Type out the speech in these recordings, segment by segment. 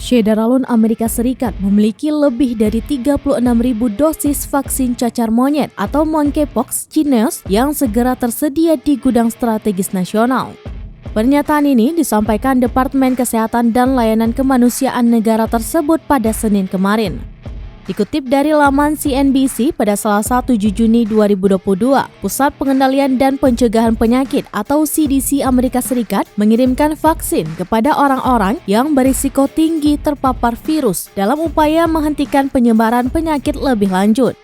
Syederalun Amerika Serikat memiliki lebih dari 36.000 dosis vaksin cacar monyet atau monkeypox jineos yang segera tersedia di gudang strategis nasional. Pernyataan ini disampaikan Departemen Kesehatan dan Layanan Kemanusiaan negara tersebut pada Senin kemarin. Dikutip dari laman CNBC pada Selasa 7 Juni 2022, Pusat Pengendalian dan Pencegahan Penyakit atau CDC Amerika Serikat mengirimkan vaksin kepada orang-orang yang berisiko tinggi terpapar virus dalam upaya menghentikan penyebaran penyakit lebih lanjut.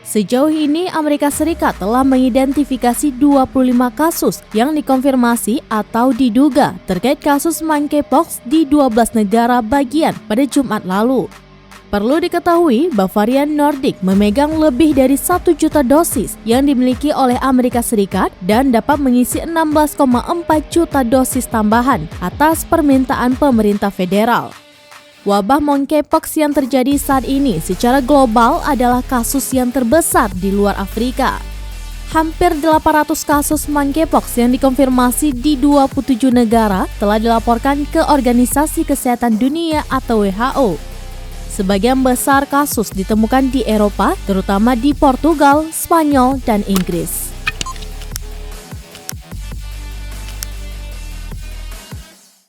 Sejauh ini, Amerika Serikat telah mengidentifikasi 25 kasus yang dikonfirmasi atau diduga terkait kasus monkeypox di 12 negara bagian pada Jumat lalu. Perlu diketahui, Bavarian Nordic memegang lebih dari 1 juta dosis yang dimiliki oleh Amerika Serikat dan dapat mengisi 16,4 juta dosis tambahan atas permintaan pemerintah federal. Wabah monkeypox yang terjadi saat ini secara global adalah kasus yang terbesar di luar Afrika. Hampir 800 kasus monkeypox yang dikonfirmasi di 27 negara telah dilaporkan ke Organisasi Kesehatan Dunia atau WHO. Sebagian besar kasus ditemukan di Eropa, terutama di Portugal, Spanyol, dan Inggris.